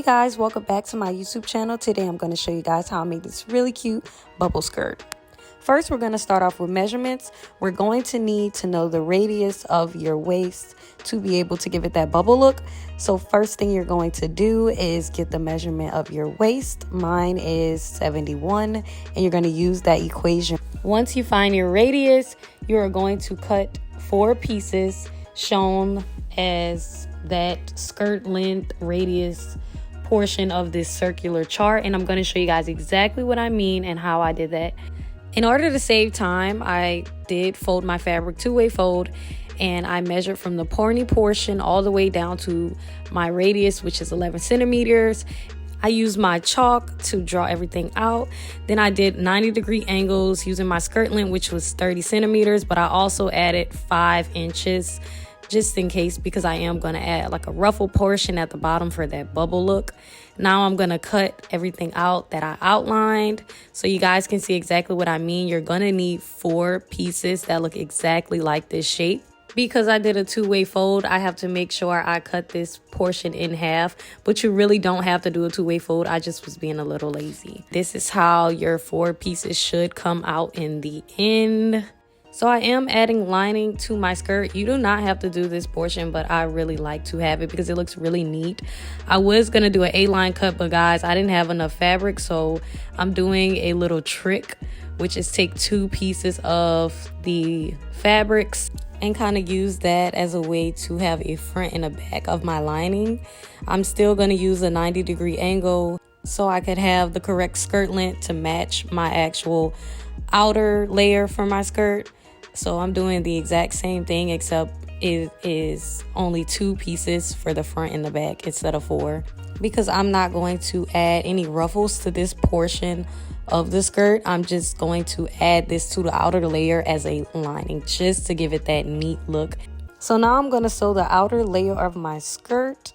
Hey guys, welcome back to my YouTube channel. Today I'm going to show you guys how I made this really cute bubble skirt. First, we're going to start off with measurements. We're going to need to know the radius of your waist to be able to give it that bubble look. So first thing you're going to do is get the measurement of your waist. Mine is 71, and you're going to use that equation. Once you find your radius, you are going to cut 4 pieces shown as that skirt length radius portion of this circular chart, and I'm going to show you guys exactly what I mean and how I did that. In order to save time, I did fold my fabric 2-way fold, and I measured from the pony portion all the way down to my radius, which is 11 centimeters. I used my chalk to draw everything out. Then I did 90-degree angles using my skirt length, which was 30 centimeters, but I also added 5 inches just in case, because I am going to add like a ruffle portion at the bottom for that bubble look. Now I'm going to cut everything out that I outlined so you guys can see exactly what I mean. You're going to need 4 pieces that look exactly like this shape. Because I did a 2-way fold, I have to make sure I cut this portion in half, but you really don't have to do a 2-way fold. I just was being a little lazy. This is how your 4 pieces should come out in the end. So I am adding lining to my skirt. You do not have to do this portion, but I really like to have it because it looks really neat. I was going to do an A-line cut, but guys, I didn't have enough fabric, so I'm doing a little trick, which is take 2 pieces of the fabrics and kind of use that as a way to have a front and a back of my lining. I'm still going to use a 90-degree angle so I could have the correct skirt length to match my actual outer layer for my skirt. So I'm doing the exact same thing, except it is only 2 pieces for the front and the back instead of 4, because I'm not going to add any ruffles to this portion of the skirt. I'm just going to add this to the outer layer as a lining just to give it that neat look. So now I'm going to sew the outer layer of my skirt,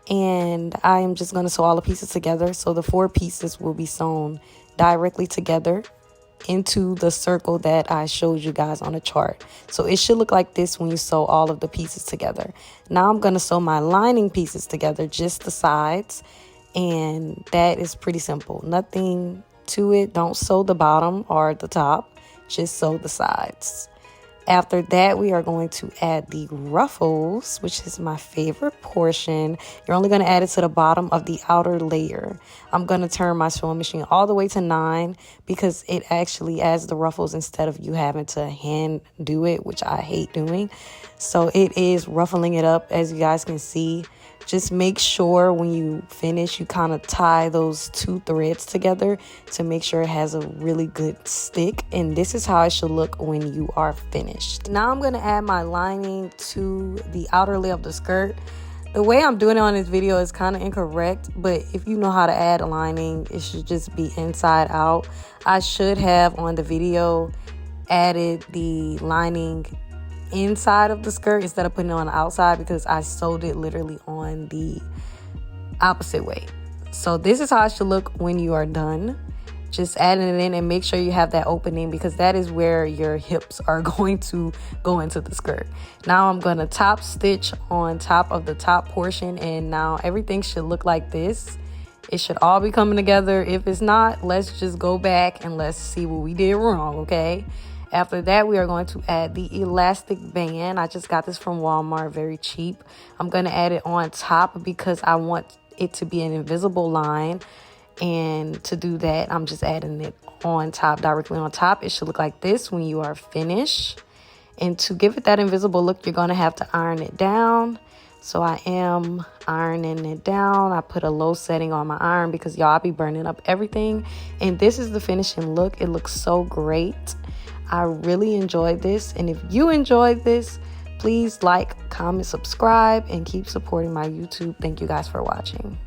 and I am just going to sew all the pieces together. So the 4 pieces will be sewn directly together into the circle that I showed you guys on the chart. So it should look like this when you sew all of the pieces together. Now I'm going to sew my lining pieces together, just the sides, and that is pretty simple. Nothing to it. Don't sew the bottom or the top, just sew the sides. After that, we are going to add the ruffles, which is my favorite portion. You're only going to add it to the bottom of the outer layer. I'm going to turn my sewing machine all the way to 9 because it actually adds the ruffles instead of you having to hand do it, which I hate doing. So it is ruffling it up, as you guys can see. Just make sure when you finish, you kind of tie those 2 threads together to make sure it has a really good stick. And this is how it should look when you are finished. Now I'm going to add my lining to the outer layer of the skirt. The way I'm doing it on this video is kind of incorrect, but if you know how to add a lining, it should just be inside out. I should have on the video added the lining inside of the skirt instead of putting it on the outside, because I sewed it literally on the opposite way. So this is how it should look when you are done. Just adding it in, and make sure you have that opening because that is where your hips are going to go into the skirt. Now I'm going to top stitch on top of the top portion, and now everything should look like this. It should all be coming together. If it's not, let's just go back and let's see what we did wrong, okay? After that, we are going to add the elastic band. I just got this from Walmart, very cheap. I'm going to add it on top because I want it to be an invisible line. And to do that, I'm just adding it on top, directly on top. It should look like this when you are finished. And to give it that invisible look, you're going to have to iron it down. So I am ironing it down. I put a low setting on my iron because y'all be burning up everything. And this is the finishing look. It looks so great. I really enjoyed this, and if you enjoyed this, please like, comment, subscribe, and keep supporting my YouTube. Thank you guys for watching.